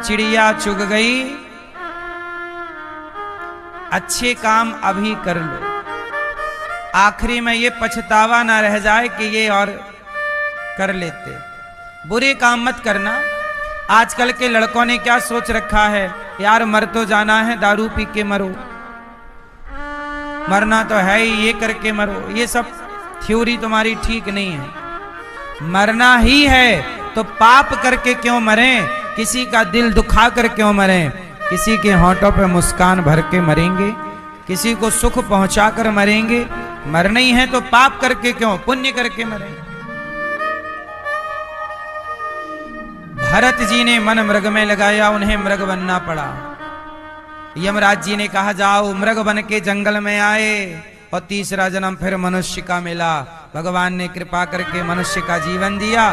चिड़िया चुग गई, अच्छे काम अभी कर लो, आखिरी में ये पछतावा ना रह जाए कि ये और कर लेते। बुरे काम मत करना। आजकल के लड़कों ने क्या सोच रखा है, यार मर तो जाना है, दारू पी के मरो, मरना तो है ही, ये करके मरो। ये सब थ्योरी तुम्हारी ठीक नहीं है। मरना ही है तो पाप करके क्यों मरें, किसी का दिल दुखा कर क्यों मरें, किसी के होंठों पे मुस्कान भर के मरेंगे, किसी को सुख पहुंचा कर मरेंगे। मरना ही है तो पाप करके क्यों, पुण्य करके मरेंगे। भरत जी ने मन मृग में लगाया, उन्हें मृग बनना पड़ा। यमराज जी ने कहा जाओ, मृग बन के जंगल में आए और तीसरा जन्म फिर मनुष्य का मिला। भगवान ने कृपा करके मनुष्य का जीवन दिया।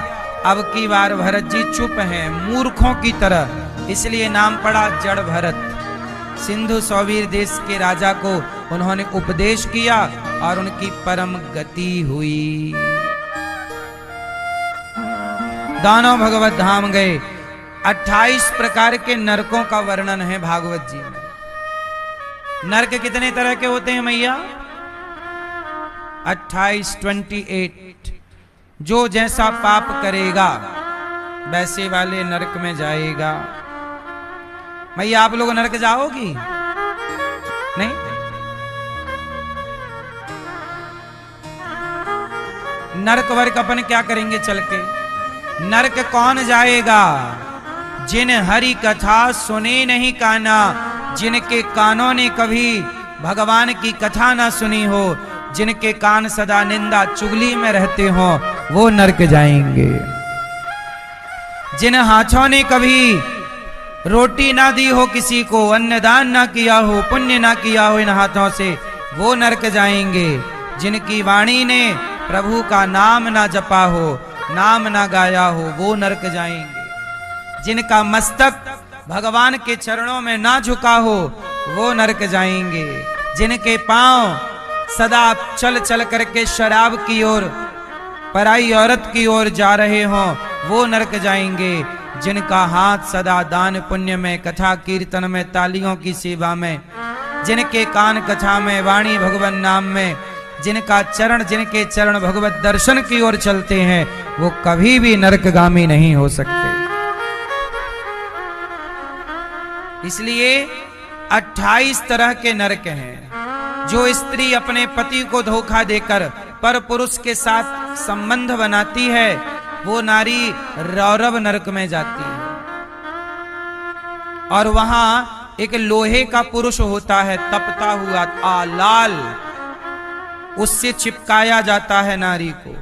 अब की बार भरत जी चुप हैं, मूर्खों की तरह, इसलिए नाम पड़ा जड़ भरत। सिंधु सौवीर देश के राजा को उन्होंने उपदेश किया और उनकी परम गति हुई। दानव भगवत धाम गए। 28 प्रकार के नरकों का वर्णन है भागवत जी में। नरक कितने तरह के होते हैं मैया? 28 जो जैसा पाप करेगा वैसे वाले नरक में जाएगा। मैया आप लोग नरक जाओगी? नहीं? नरक वर्क अपन क्या करेंगे चल के? नरक कौन जाएगा? जिन हरि कथा सुने नहीं काना, जिनके कानों ने कभी भगवान की कथा ना सुनी हो, जिनके कान सदा निंदा चुगली में रहते हो, वो नरक जाएंगे। जिन हाथों ने कभी रोटी ना दी हो किसी को, अन्नदान ना किया हो, पुण्य ना किया हो इन हाथों से, वो नरक जाएंगे। जिनकी वाणी ने प्रभु का नाम ना जपा हो, नाम ना गाया हो, वो नरक जाएंगे। जिनका मस्तक भगवान के चरणों में ना झुका हो, वो नरक जाएंगे। जिनके पांव सदा चल चल करके शराब की ओर, पराई औरत की ओर जा रहे हों, वो नरक जाएंगे। जिनका हाथ सदा दान पुण्य में, कथा कीर्तन में, तालियों की सेवा में, जिनके कान कथा में, वाणी भगवान नाम में, जिनका चरण, जिनके चरण भगवत दर्शन की ओर चलते हैं, वो कभी भी नरकगामी नहीं हो सकते। इसलिए 28 तरह के नरक हैं। जो स्त्री अपने पति को धोखा देकर पर पुरुष के साथ संबंध बनाती है, वो नारी रौरव नरक में जाती है। और वहां एक लोहे का पुरुष होता है, तपता हुआ लाल, उससे चिपकाया जाता है नारी को।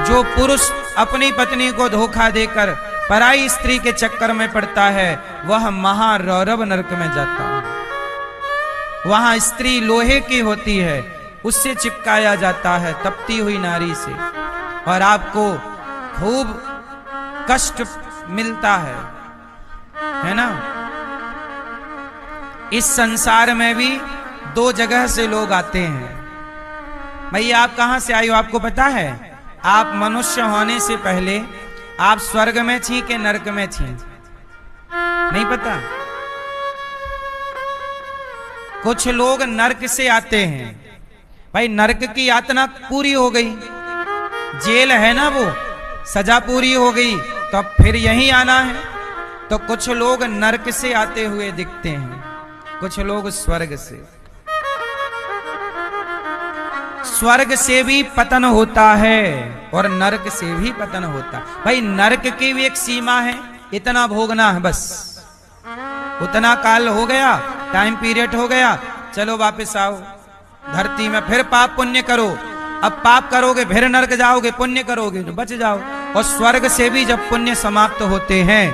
जो पुरुष अपनी पत्नी को धोखा देकर पराई स्त्री के चक्कर में पड़ता है, वह महारौरव नरक में जाता है। वहां स्त्री लोहे की होती है, उससे चिपकाया जाता है तपती हुई नारी से, और आपको खूब कष्ट मिलता है ना? इस संसार में भी 2 जगह से लोग आते हैं। भैया आप कहां से आई हो आपको पता है? आप मनुष्य होने से पहले आप स्वर्ग में थी कि नरक में थी? नहीं पता? कुछ लोग नरक से आते हैं। भाई नरक की यातना पूरी हो गई, जेल है ना, वो सजा पूरी हो गई, तो अब फिर यहीं आना है। तो कुछ लोग नरक से आते हुए दिखते हैं, कुछ लोग स्वर्ग से। स्वर्ग से भी पतन होता है और नरक से भी पतन होता है। भाई नरक की भी एक सीमा है, इतना भोगना है बस, उतना काल हो गया, टाइम पीरियड हो गया, चलो वापस आओ धरती में, फिर पाप पुण्य करो। अब पाप करोगे फिर नरक जाओगे, पुण्य करोगे तो बच जाओ। और स्वर्ग से भी जब पुण्य समाप्त होते हैं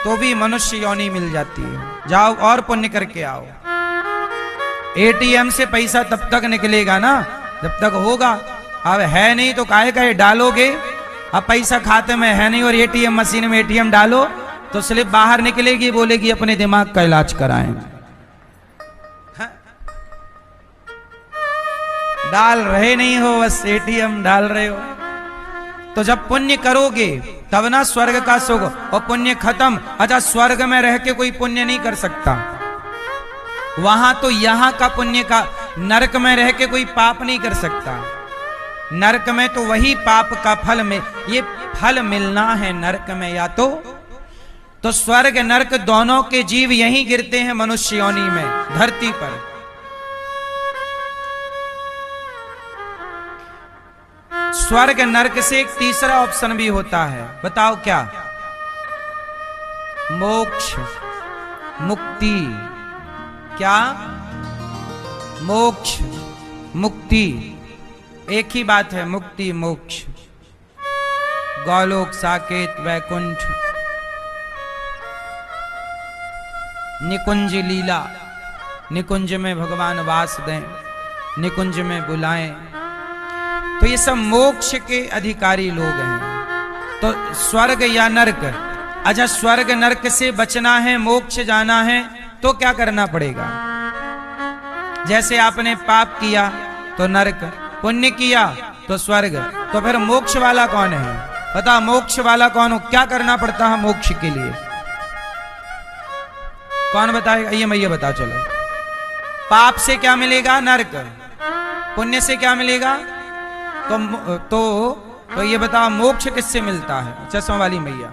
तो भी मनुष्य योनि मिल जाती है, जाओ और पुण्य करके आओ। एटीएम से पैसा तब तक निकलेगा ना जब तक होगा, अब है नहीं तो काहे काहे डालोगे? अब पैसा खाते में है नहीं और एटीएम मशीन में एटीएम डालो तो स्लिप बाहर निकलेगी, बोलेगी अपने दिमाग का इलाज कराएं। डाल रहे नहीं हो, बस एटीएम डाल रहे हो। तो जब पुण्य करोगे तब ना स्वर्ग का सुख। और पुण्य खत्म, अच्छा स्वर्ग में रह के कोई पुण्य नहीं कर सकता, वहां तो यहां का पुण्य का, नरक में रह के कोई पाप नहीं कर सकता। नरक में तो वही पाप का फल में, ये फल मिलना है नरक में, या तो स्वर्ग नरक दोनों के जीव यहीं गिरते हैं मनुष्य योनि में, धरती पर। स्वर्ग नरक से एक तीसरा ऑप्शन भी होता है, बताओ क्या? मोक्ष, मुक्ति। क्या? मोक्ष, मुक्ति, एक ही बात है, मुक्ति मोक्ष। गोलोक, साकेत, वैकुंठ, निकुंज लीला, निकुंज में भगवान वास दें, निकुंज में बुलाएं, तो ये सब मोक्ष के अधिकारी लोग हैं। तो स्वर्ग या नरक, अच्छा स्वर्ग नरक से बचना है, मोक्ष जाना है, तो क्या करना पड़ेगा? जैसे आपने पाप किया तो नरक, पुण्य किया तो स्वर्ग, तो फिर मोक्ष वाला कौन है? बता, मोक्ष वाला कौन हो? क्या करना पड़ता है मोक्ष के लिए? कौन बताएगा? ये मैया बता चलो। पाप से क्या मिलेगा? नरक। पुण्य से क्या मिलेगा? तो ये बताओ मोक्ष किससे मिलता है? चश्मा वाली मैया।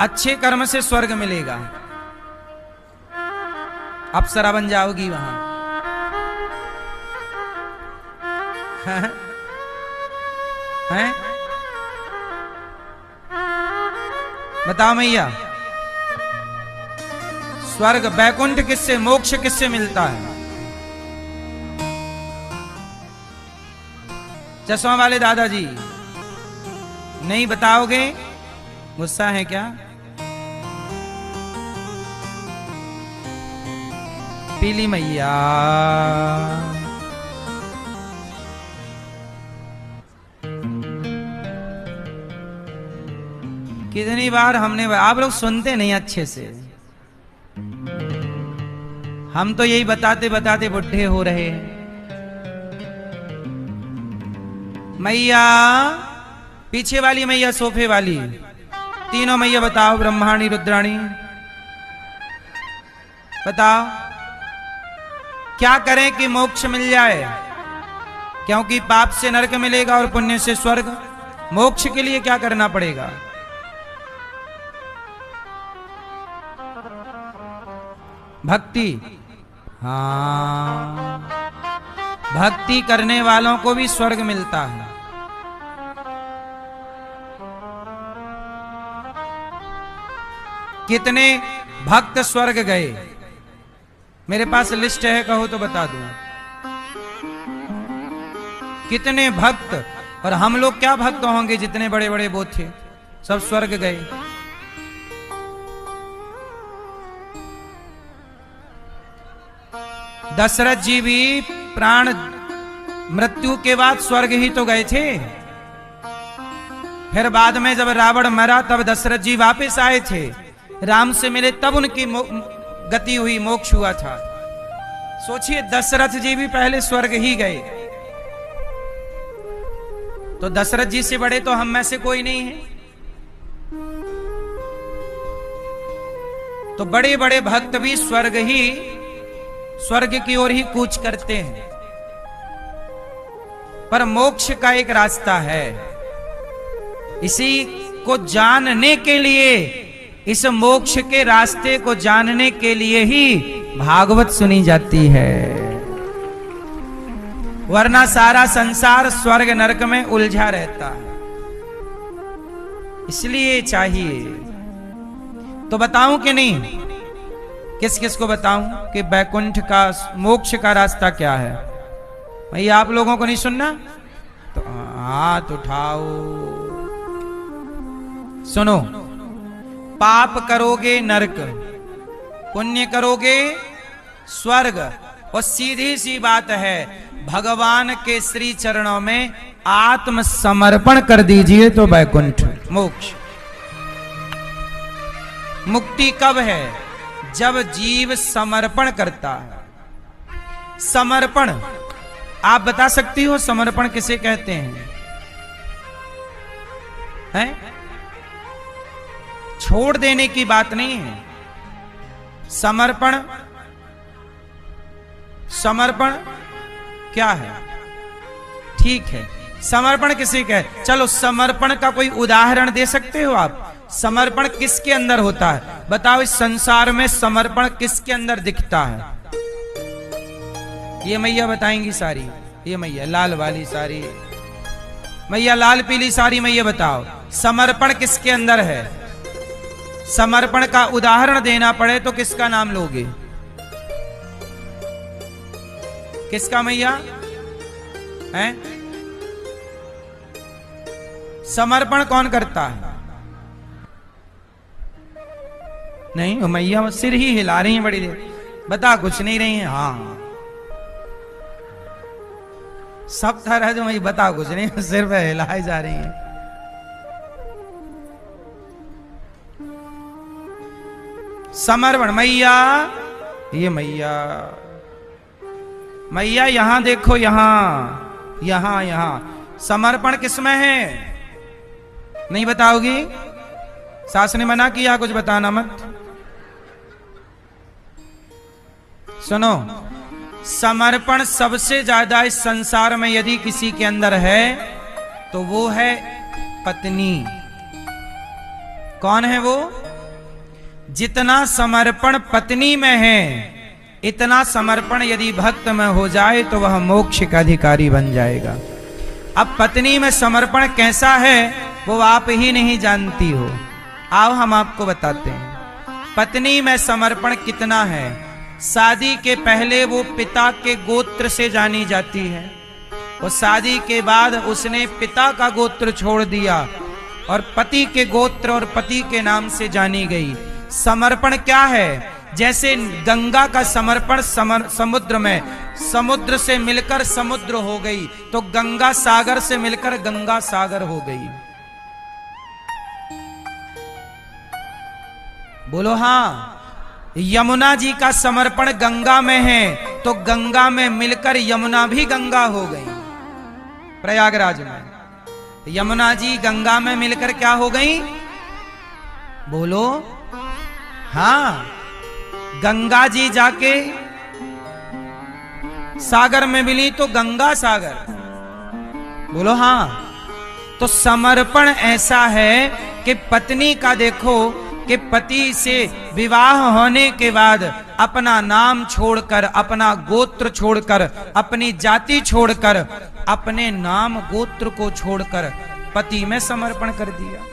अच्छे कर्म से स्वर्ग मिलेगा, अप्सरा बन जाओगी वहां। हैं? बताओ मैया, स्वर्ग बैकुंठ किससे, मोक्ष किससे मिलता है? चश्मा वाले दादाजी नहीं बताओगे? गुस्सा है क्या? पीली मैया, कितनी बार हमने, आप लोग सुनते नहीं अच्छे से। हम तो यही बताते बताते बुढ़े हो रहे हैं। मैया, पीछे वाली मैया, सोफे वाली, तीनों मैया बताओ, ब्रह्माणी, रुद्राणी, बताओ क्या करें कि मोक्ष मिल जाए? क्योंकि पाप से नरक मिलेगा और पुण्य से स्वर्ग। मोक्ष के लिए क्या करना पड़ेगा? भक्ति। हाँ, भक्ति करने वालों को भी स्वर्ग मिलता है। कितने भक्त स्वर्ग गए? मेरे पास लिस्ट है, कहो तो बता दूं। कितने भक्त, और हम लोग क्या भक्त होंगे, जितने बड़े बड़े वो थे सब स्वर्ग गए। दशरथ जी भी प्राण मृत्यु के बाद स्वर्ग ही तो गए थे। फिर बाद में जब रावण मरा तब दशरथ जी वापस आए थे, राम से मिले, तब उनकी गति हुई, मोक्ष हुआ था। सोचिए, दशरथ जी भी पहले स्वर्ग ही गए, तो दशरथ जी से बड़े तो हम में से कोई नहीं है। तो बड़े बड़े भक्त भी स्वर्ग की ओर ही कूच करते हैं। पर मोक्ष का एक रास्ता है, इसी को जानने के लिए, इस मोक्ष के रास्ते को जानने के लिए ही भागवत सुनी जाती है, वरना सारा संसार स्वर्ग नरक में उलझा रहता है। इसलिए चाहिए। तो बताऊं कि नहीं? किस किस को बताऊं कि बैकुंठ का, मोक्ष का रास्ता क्या है? भाई आप लोगों को नहीं सुनना तो हाथ उठाओ, सुनो। पाप करोगे नरक, पुण्य करोगे स्वर्ग। और सीधी सी बात है, भगवान के श्री चरणों में आत्म समर्पण कर दीजिए तो बैकुंठ, मोक्ष। मुक्ति कब है? जब जीव समर्पण करता है। समर्पण, आप बता सकती हो समर्पण किसे कहते हैं? छोड़ देने की बात नहीं है। समर्पण, समर्पण क्या है? ठीक है, समर्पण किसे कहते? चलो समर्पण का कोई उदाहरण दे सकते हो आप? समर्पण किसके अंदर होता है? बताओ, इस संसार में समर्पण किसके अंदर दिखता है? ये मैया बताएंगी सारी। ये मैया लाल वाली साड़ी, मैया लाल पीली साड़ी, मैया बताओ समर्पण किसके अंदर है? समर्पण का उदाहरण देना पड़े तो किसका नाम लोगे? किसका मैया है? समर्पण कौन करता है? नहीं, मैया सिर ही हिला रही हैं बड़ी देर, बता कुछ नहीं रही हैं। हाँ, सब तरह जो मैं बता कुछ नहीं, सिर पे हिलाए जा रही हैं। समर्पण, मैया, ये मैया, मैया यहां देखो, यहां यहां यहां समर्पण किसमें है? नहीं बताओगी? सास ने मना किया कुछ बताना मत। सुनो, समर्पण सबसे ज्यादा इस संसार में यदि किसी के अंदर है तो वो है पत्नी। कौन है वो? जितना समर्पण पत्नी में है, इतना समर्पण यदि भक्त में हो जाए तो वह मोक्ष का अधिकारी बन जाएगा। अब पत्नी में समर्पण कैसा है वो आप ही नहीं जानती हो, आओ हम आपको बताते हैं। पत्नी में समर्पण कितना है? शादी के पहले वो पिता के गोत्र से जानी जाती है, और शादी के बाद उसने पिता का गोत्र छोड़ दिया और पति के गोत्र और पति के नाम से जानी गई। समर्पण क्या है? जैसे गंगा का समर्पण समुद्र में, समुद्र से मिलकर समुद्र हो गई, तो गंगा सागर से मिलकर गंगा सागर हो गई। बोलो हाँ। यमुना जी का समर्पण गंगा में है, तो गंगा में मिलकर यमुना भी गंगा हो गई। प्रयागराज में यमुना जी गंगा में मिलकर क्या हो गई? बोलो हाँ। गंगा जी जाके सागर में मिली तो गंगा सागर। बोलो हाँ। तो समर्पण ऐसा है कि पत्नी का देखो कि पति से विवाह होने के बाद अपना नाम छोड़कर, अपना गोत्र छोड़कर, अपनी जाति छोड़कर, अपने नाम गोत्र को छोड़कर पति में समर्पण कर दिया।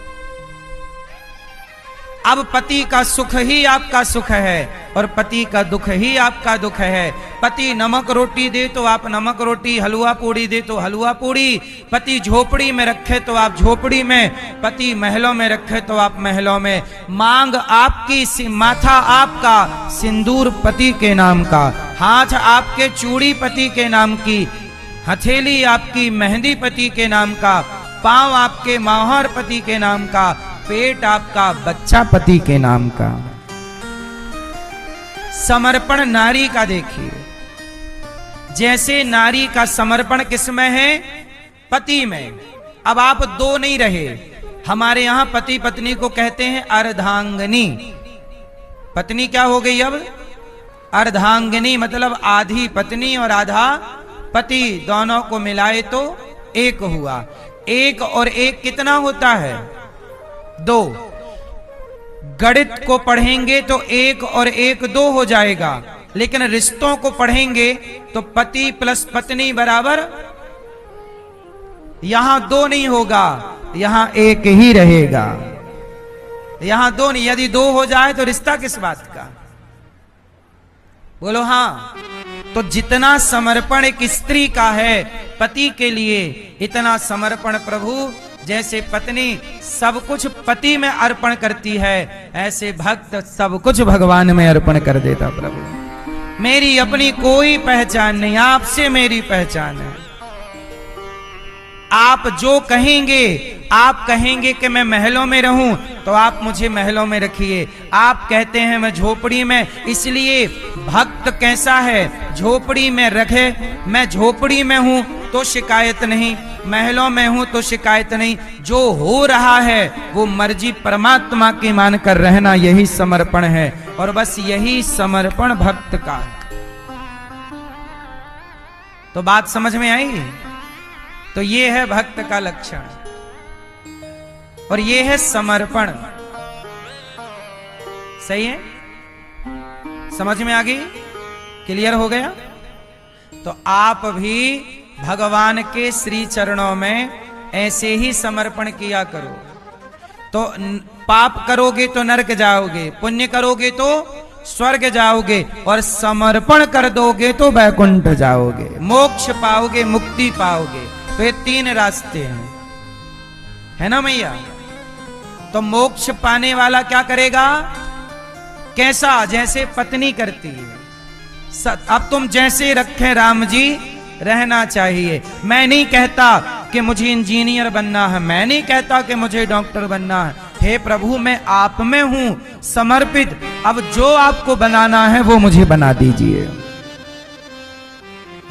अब पति का सुख ही आपका सुख है और पति का दुख ही आपका दुख है। पति नमक रोटी दे तो आप नमक रोटी, हलवा पूड़ी दे तो हलवा पूड़ी, पति झोपड़ी में रखे तो आप झोपड़ी में, पति महलों में रखे तो आप महलों में। मांग आपकी, माथा आपका, सिंदूर पति के नाम का, हाथ आपके चूड़ी पति के नाम की, हथेली आपकी मेहंदी पति के नाम का, पांव आपके मोहर पति के नाम का, पेट आपका बच्चा पति के नाम का। समर्पण नारी का देखिए, जैसे नारी का समर्पण किसमें है? पति में। अब आप दो नहीं रहे, हमारे यहां पति पत्नी को कहते हैं अर्धांगिनी। पत्नी क्या हो गई अब? अर्धांगिनी, मतलब आधी पत्नी और आधा पति, दोनों को मिलाए तो एक हुआ। एक और एक कितना होता है? दो। गणित को पढ़ेंगे तो एक और एक दो हो जाएगा, लेकिन रिश्तों को पढ़ेंगे तो पति प्लस पत्नी बराबर, यहां दो नहीं होगा, यहां एक ही रहेगा। यहां दो नहीं, यदि दो हो जाए तो रिश्ता किस बात का? बोलो हाँ। तो जितना समर्पण एक स्त्री का है पति के लिए, इतना समर्पण प्रभु, जैसे पत्नी सब कुछ पति में अर्पण करती है, ऐसे भक्त सब कुछ भगवान में अर्पण कर देता। प्रभु मेरी अपनी कोई पहचान नहीं, आपसे मेरी पहचान है। आप जो कहेंगे, आप कहेंगे कि मैं महलों में रहूं तो आप मुझे महलों में रखिए। आप कहते हैं मैं झोपड़ी में, इसलिए भक्त कैसा है? झोपड़ी में रखे, मैं झोपड़ी में हूं तो शिकायत नहीं, महलों में हूं तो शिकायत नहीं, जो हो रहा है वो मर्जी परमात्मा की मानकर रहना, यही समर्पण है। और बस यही समर्पण भक्त का है। तो बात समझ में आई? तो ये है भक्त का लक्षण और ये है समर्पण। सही है? समझ में आ गई? क्लियर हो गया? तो आप भी भगवान के श्री चरणों में ऐसे ही समर्पण किया करो। तो पाप करोगे तो नरक जाओगे, पुण्य करोगे तो स्वर्ग जाओगे, और समर्पण कर दोगे तो वैकुंठ जाओगे, मोक्ष पाओगे, मुक्ति पाओगे। तो ये 3 रास्ते हैं, है ना मैया? तो मोक्ष पाने वाला क्या करेगा? कैसा? जैसे पत्नी करती है। अब तुम जैसे रखे राम जी रहना चाहिए। मैं नहीं कहता कि मुझे इंजीनियर बनना है, मैं नहीं कहता कि मुझे डॉक्टर बनना है। हे प्रभु, मैं आप में हूं समर्पित, अब जो आपको बनाना है वो मुझे बना दीजिए।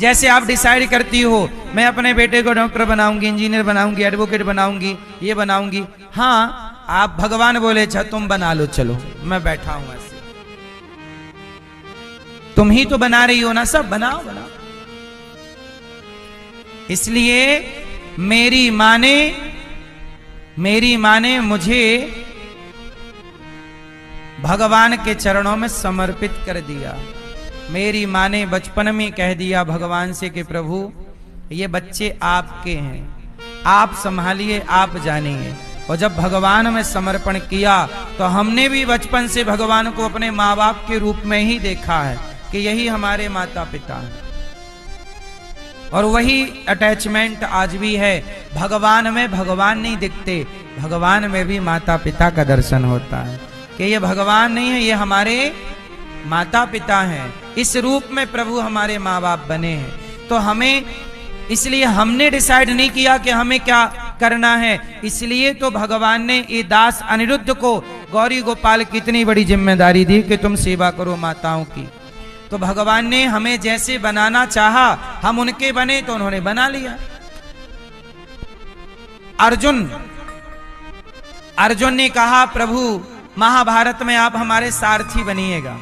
जैसे आप डिसाइड करती हो मैं अपने बेटे को डॉक्टर बनाऊंगी, इंजीनियर बनाऊंगी, एडवोकेट बनाऊंगी, ये बनाऊंगी, हाँ आप भगवान बोले अच्छा तुम बना लो, चलो मैं बैठा हूं ऐसे। तुम ही तो बना रही हो ना, सब बनाओ बनाओ। इसलिए मेरी माँ ने मुझे भगवान के चरणों में समर्पित कर दिया। मेरी माँ ने बचपन में कह दिया भगवान से कि प्रभु ये बच्चे आपके हैं, आप संभालिए, आप जानिए। और जब भगवान में समर्पण किया तो हमने भी बचपन से भगवान को अपने माँ बाप के रूप में ही देखा है कि यही हमारे माता पिता हैं, और वही अटैचमेंट आज भी है। भगवान में भगवान नहीं दिखते, भगवान में भी माता पिता का दर्शन होता है कि ये भगवान नहीं है, ये हमारे माता पिता हैं। इस रूप में प्रभु हमारे माँ बाप बने हैं। तो हमें, इसलिए हमने डिसाइड नहीं किया कि हमें क्या करना है, इसलिए तो भगवान ने ये दास अनिरुद्ध को गौरी गोपाल की इतनी बड़ी जिम्मेदारी दी कि तुम सेवा करो माताओं की। तो भगवान ने हमें जैसे बनाना चाहा हम उनके बने, तो उन्होंने बना लिया। अर्जुन ने कहा प्रभु महाभारत में आप हमारे सारथी बनिएगा।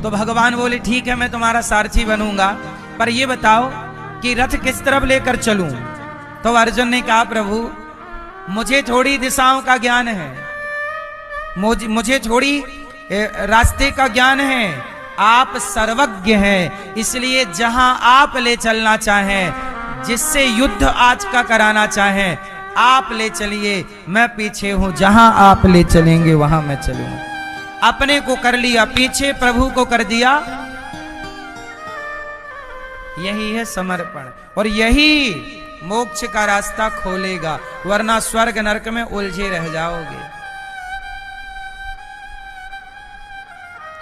तो भगवान बोले ठीक है मैं तुम्हारा सारथी बनूंगा, पर ये बताओ कि रथ किस तरफ लेकर चलूं। तो अर्जुन ने कहा प्रभु मुझे थोड़ी दिशाओं का ज्ञान है, मुझे थोड़ी रास्ते का ज्ञान है, आप सर्वज्ञ हैं, इसलिए जहां आप ले चलना चाहें, जिससे युद्ध आज का कराना चाहें आप ले चलिए, मैं पीछे हूं, जहां आप ले चलेंगे वहां मैं चलूंगा। अपने को कर लिया पीछे, प्रभु को कर दिया। यही है समर्पण, और यही मोक्ष का रास्ता खोलेगा, वरना स्वर्ग नरक में उलझे रह जाओगे।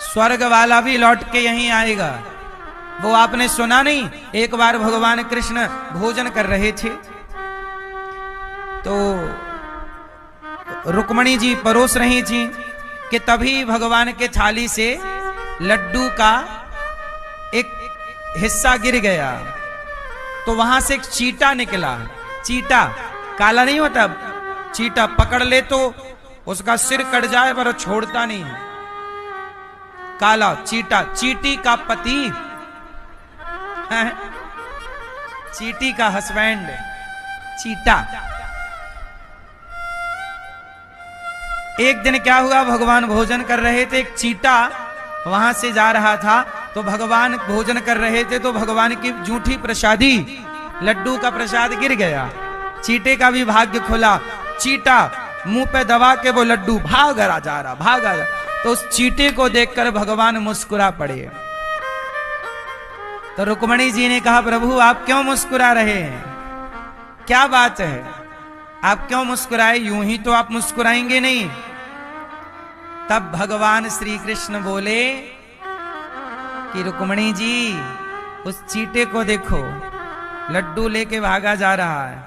स्वर्ग वाला भी लौट के यहीं आएगा। वो आपने सुना नहीं, एक बार भगवान कृष्ण भोजन कर रहे थे तो रुक्मणी जी परोस रही थी कि तभी भगवान के थाली से लड्डू का एक हिस्सा गिर गया। तो वहां से एक चींटा निकला। चींटा काला नहीं होता, चींटा पकड़ ले तो उसका सिर कट जाए पर छोड़ता नहीं है। काला चींटा, चींटी का पति, चींटी का हस्बैंड चींटा। एक दिन क्या हुआ, भगवान भोजन कर रहे थे, एक चींटा वहां से जा रहा था, तो भगवान भोजन कर रहे थे तो भगवान की जूठी प्रसादी लड्डू का प्रसाद गिर गया। चींटे का भी भाग्य खुला, चींटा मुंह पे दबा के वो लड्डू भागा जा रहा। तो उस चींटे को देखकर भगवान मुस्कुरा पड़े। तो रुक्मणी जी ने कहा प्रभु आप क्यों मुस्कुरा रहे हैं, क्या बात है, आप क्यों मुस्कुराए, यूं ही तो आप मुस्कुराएंगे नहीं। तब भगवान श्री कृष्ण बोले कि रुक्मणी जी उस चींटे को देखो, लड्डू लेके भागा जा रहा है।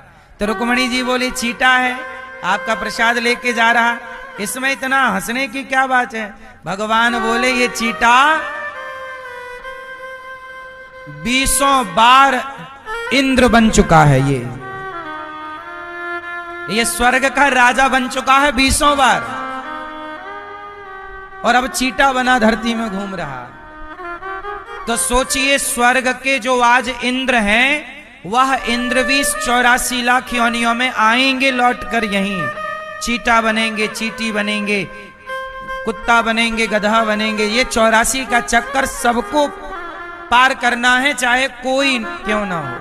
तो रुक्मणी जी बोली चींटा है, आपका प्रसाद लेके जा रहा, इसमें इतना हंसने की क्या बात है। भगवान बोले ये चींटा 20 बार इंद्र बन चुका है। ये स्वर्ग का राजा बन चुका है 20 बार, और अब चीटा बना धरती में घूम रहा। तो सोचिए, स्वर्ग के जो आज इंद्र हैं, वह इंद्र भी 84 लाख योनियों में आएंगे लौट कर यहीं। चीटा बनेंगे, चीटी बनेंगे, कुत्ता बनेंगे, गधा बनेंगे। ये 84 का चक्कर सबको पार करना है, चाहे कोई क्यों ना हो।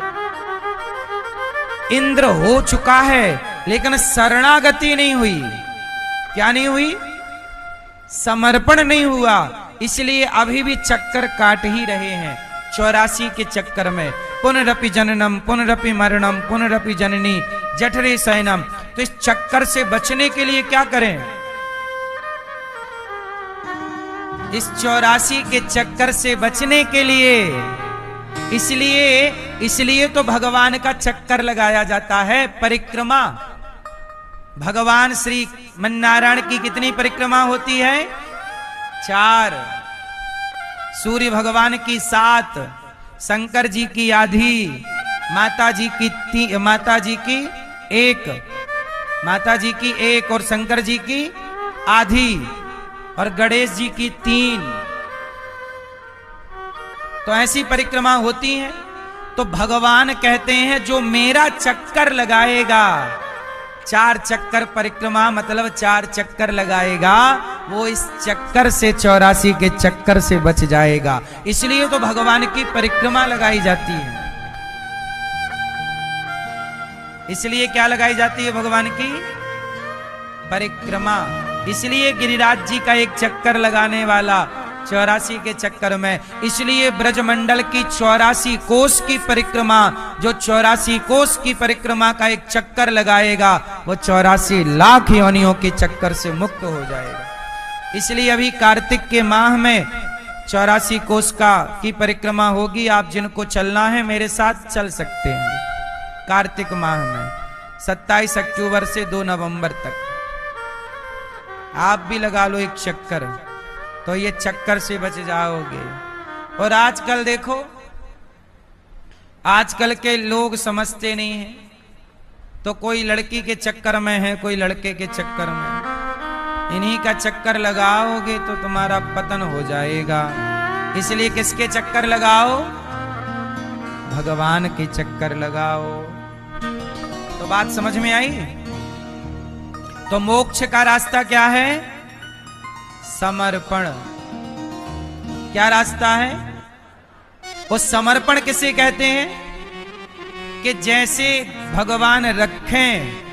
इंद्र हो चुका है, लेकिन शरणागति नहीं हुई। क्या नहीं हुई? समर्पण नहीं हुआ। इसलिए अभी भी चक्कर काट ही रहे हैं 84 के चक्कर में। पुनरपि जननम पुनरपि मरणम पुनरपि जननी जठरे शयनम। तो इस चक्कर से बचने के लिए क्या करें? इस 84 के चक्कर से बचने के लिए इसलिए तो भगवान का चक्कर लगाया जाता है, परिक्रमा। भगवान श्री मन्नारायण की कितनी परिक्रमा होती है? 4। सूर्य भगवान की 7, शंकर जी की आधी, माता जी की 1 और शंकर जी की आधी, और गणेश जी की 3। तो ऐसी परिक्रमा होती है। तो भगवान कहते हैं जो मेरा चक्कर लगाएगा, 4 चक्कर परिक्रमा मतलब 4 चक्कर लगाएगा, वो इस चक्कर से 84 के चक्कर से बच जाएगा। इसलिए तो भगवान की परिक्रमा लगाई जाती है। इसलिए क्या लगाई जाती है? भगवान की परिक्रमा। इसलिए गिरिराज जी का एक चक्कर लगाने वाला 84 के चक्कर में, इसलिए ब्रजमंडल की 84 कोस की परिक्रमा, जो 84 कोस की परिक्रमा का एक चक्कर लगाएगा, वो 84 लाख योनियों के चक्कर से मुक्त हो जाएगा। इसलिए अभी कार्तिक के माह में 84 कोस की परिक्रमा होगी। आप जिनको चलना है मेरे साथ चल सकते हैं। कार्तिक माह में 27 अक्टूबर से 2 नवंबर तक आप भी लगा लो एक चक्कर, तो ये चक्कर से बच जाओगे। और आजकल देखो, आजकल के लोग समझते नहीं हैं। तो कोई लड़की के चक्कर में है, कोई लड़के के चक्कर में। इन्हीं का चक्कर लगाओगे तो तुम्हारा पतन हो जाएगा। इसलिए किसके चक्कर लगाओ? भगवान के चक्कर लगाओ। तो बात समझ में आई? तो मोक्ष का रास्ता क्या है? समर्पण। क्या रास्ता है? वो समर्पण किसे कहते हैं? कि जैसे भगवान रखें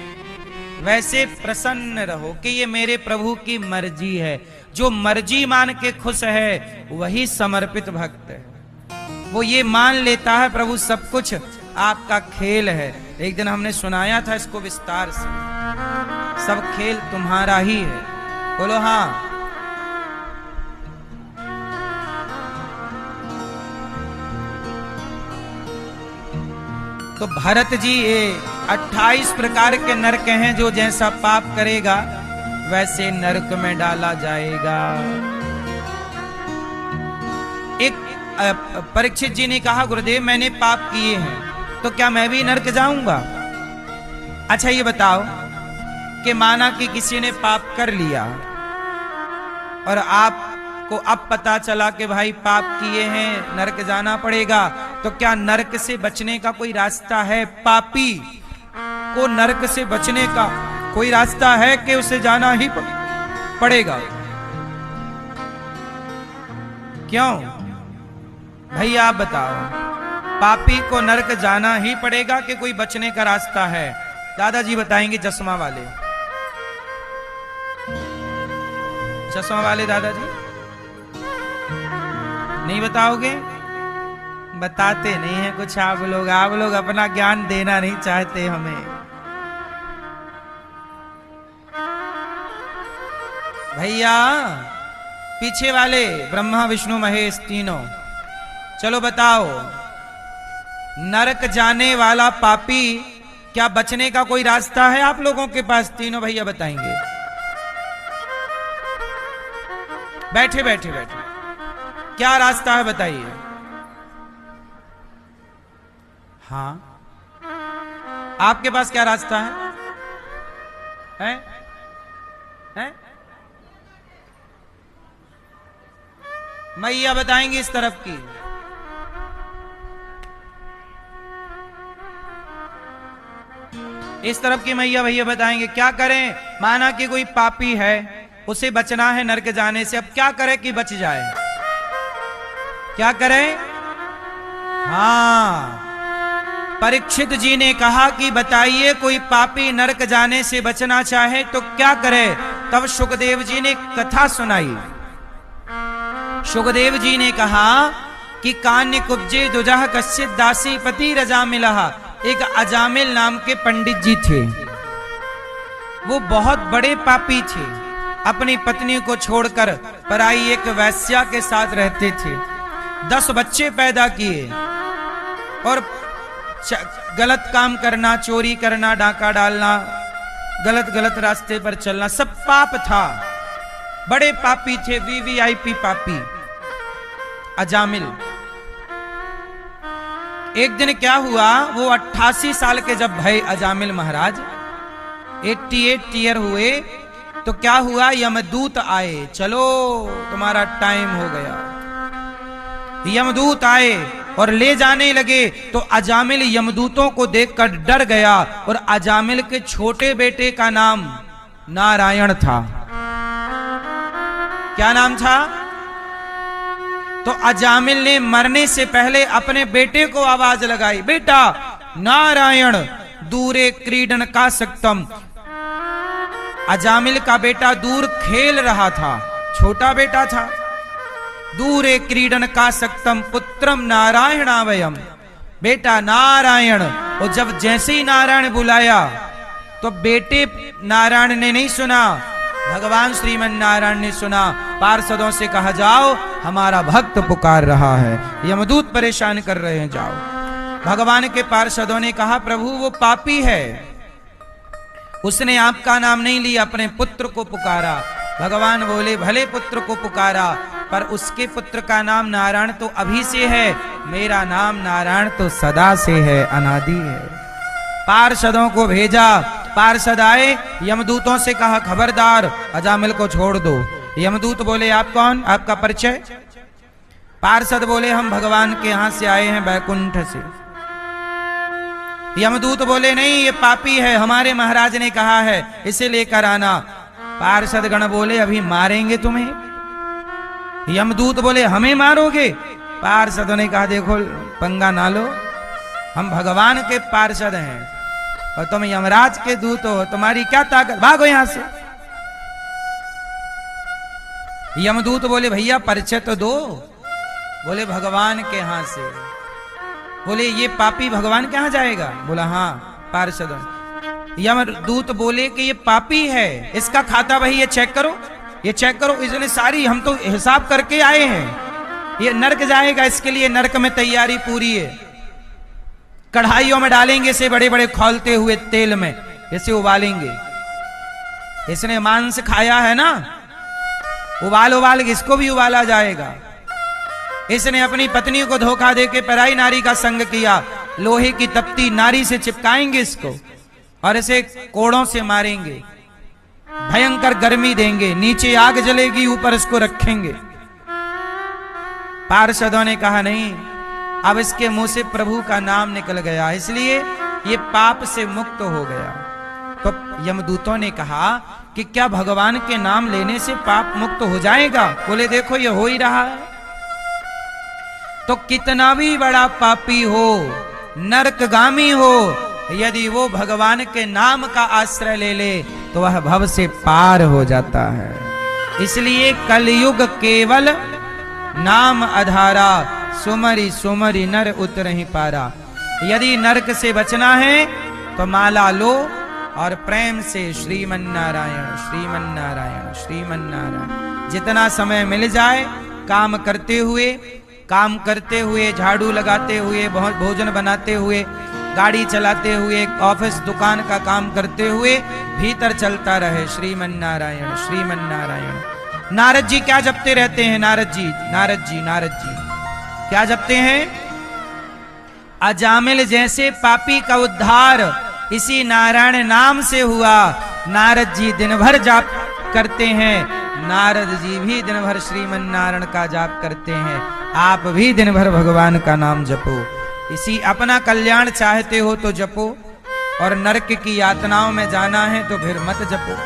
वैसे प्रसन्न रहो, कि ये मेरे प्रभु की मर्जी है। जो मर्जी मान के खुश है वही समर्पित भक्त है। वो ये मान लेता है प्रभु सब कुछ आपका खेल है। एक दिन हमने सुनाया था इसको विस्तार से, सब खेल तुम्हारा ही है। बोलो हाँ। तो भरत जी ये 28 प्रकार के नरक हैं, जो जैसा पाप करेगा वैसे नरक में डाला जाएगा। एक परीक्षित जी ने कहा, गुरुदेव मैंने पाप किए हैं, तो क्या मैं भी नरक जाऊंगा? अच्छा ये बताओ कि माना कि किसी ने पाप कर लिया और आपको अब पता चला कि भाई पाप किए हैं, नरक जाना पड़ेगा, तो क्या नरक से बचने का कोई रास्ता है? पापी को नरक से बचने का कोई रास्ता है कि उसे जाना ही पड़ेगा? क्यों भैया आप बताओ, पापी को नरक जाना ही पड़ेगा कि कोई बचने का रास्ता है? दादाजी बताएंगे, चश्मा वाले, चश्मा वाले दादाजी नहीं बताओगे? बताते नहीं है कुछ आप लोग अपना ज्ञान देना नहीं चाहते हमें। भैया पीछे वाले ब्रह्मा विष्णु महेश तीनों, चलो बताओ, नरक जाने वाला पापी क्या बचने का कोई रास्ता है आप लोगों के पास? तीनों भैया बताएंगे। बैठे बैठे बैठे, क्या रास्ता है बताइए। हाँ, आपके पास क्या रास्ता है? हैं? मैया बताएंगे इस तरफ की। इस तरफ की मैया भैया बताएंगे क्या करें। माना कि कोई पापी है, उसे बचना है नरक जाने से, अब क्या करे कि बच जाए? क्या करें? हाँ, परीक्षित जी ने कहा कि बताइए कोई पापी नरक जाने से बचना चाहे तो क्या करे। तब सुखदेव जी ने कथा सुनाई। सुखदेव जी ने कहा कि कान्य कुब्जे दुजह कश्चित दासी पति रजामिलहा। एक अजामिल नाम के पंडित जी थे, वो बहुत बड़े पापी थे। अपनी पत्नी को छोड़कर पराई एक वैश्या के साथ रहते थे। 10 बच्चे पैदा किए और गलत काम करना, चोरी करना, डाका डालना, गलत गलत रास्ते पर चलना, सब पाप था। बड़े पापी थे, वीवीआईपी पापी अजामिल। एक दिन क्या हुआ, वो 88 साल के जब भय अजामिल महाराज 88 ईयर हुए तो क्या हुआ, यमदूत आए। चलो तुम्हारा टाइम हो गया। यमदूत आए और ले जाने लगे तो अजामिल यमदूतों को देखकर डर गया। और अजामिल के छोटे बेटे का नाम नारायण था। क्या नाम था? तो अजामिल ने मरने से पहले अपने बेटे को आवाज लगाई, बेटा नारायण दूरे क्रीडन का सक्तम। अजामिल का बेटा दूर खेल रहा था, छोटा बेटा था। दूरे क्रीडन का सक्तम पुत्रम नारायणावयम, बेटा नारायण। और जब जैसे ही नारायण बुलाया तो बेटे नारायण ने नहीं सुना, भगवान श्रीमन नारायण ने सुना। पार्षदों से कहा जाओ हमारा भक्त पुकार रहा है, यमदूत परेशान कर रहे हैं, जाओ। भगवान के पार्षदों ने कहा प्रभु वो पापी है, उसने आपका नाम नहीं लिया, अपने पुत्र को पुकारा। भगवान बोले भले पुत्र को पुकारा, पर उसके पुत्र का नाम नारायण तो अभी से है, मेरा नाम नारायण तो सदा से है, अनादि है। पार्षदों को भेजा, पार्षद आए, यमदूतों से कहा खबरदार अजामिल को छोड़ दो। यमदूत बोले आप कौन, आपका परिचय? पार्षद बोले हम भगवान के यहां से आए हैं, बैकुंठ से। यमदूत बोले नहीं ये पापी है, हमारे महाराज ने कहा है इसे लेकर आना। पार्षद गण बोले अभी मारेंगे तुम्हें। यमदूत बोले हमें मारोगे? पार्षदों ने कहा देखो पंगा ना लो, हम भगवान के पार्षद हैं और तुम यमराज के दूत हो, तुम्हारी क्या ताकत, भागो यहां से। यमदूत बोले भैया परिचय तो दो। बोले भगवान के यहां से। बोले ये पापी भगवान के यहां जाएगा? बोला हाँ। पार्षद यमदूत बोले कि ये पापी है, इसका खाता भाई ये चेक करो, ये चेक करो, इसने सारी, हम तो हिसाब करके आए हैं, ये नरक जाएगा, इसके लिए नरक में तैयारी पूरी है। कढ़ाइयों में डालेंगे इसे, बड़े बड़े खौलते हुए तेल में इसे उबालेंगे। इसने मांस खाया है ना, उबाल उबाल के इसको भी उबाला जाएगा। इसने अपनी पत्नी को धोखा देके पराई नारी का संग किया, लोहे की तपती नारी से चिपकाएंगे इसको और इसे कोड़ों से मारेंगे, भयंकर गर्मी देंगे, नीचे आग जलेगी, ऊपर इसको रखेंगे। पार्षदों ने कहा नहीं, अब इसके मुंह से प्रभु का नाम निकल गया, इसलिए ये पाप से मुक्त हो गया। तो यमदूतों ने कहा कि क्या भगवान के नाम लेने से पाप मुक्त हो जाएगा? बोले देखो ये हो ही रहा है। तो कितना भी बड़ा पापी हो, नरकगामी हो, यदि वो भगवान के नाम का आश्रय ले ले तो वह भव से पार हो जाता है। इसलिए कलयुग केवल नाम आधारा, सुमरि सुमरि नर उतरहि पारा। यदि नरक से बचना है तो माला लो और प्रेम से श्रीमन नारायण श्रीमन नारायण श्रीमन नारायण। जितना समय मिल जाए काम करते हुए, झाड़ू लगाते हुए, भोजन बनाते हुए, गाड़ी चलाते हुए, ऑफिस दुकान का काम करते हुए भीतर चलता रहे श्रीमन नारायण श्रीमन नारायण। नारद जी क्या जपते रहते हैं? नारद जी क्या जपते हैं? अजामिल जैसे पापी का उद्धार इसी नारायण नाम से हुआ। नारद जी दिन भर जाप करते हैं, नारद जी भी दिन भर श्रीमन नारायण का जाप करते हैं। आप भी दिन भर भगवान का नाम जपो। इसी अपना कल्याण चाहते हो तो जपो, और नरक की यातनाओं में जाना है तो फिर मत जपो।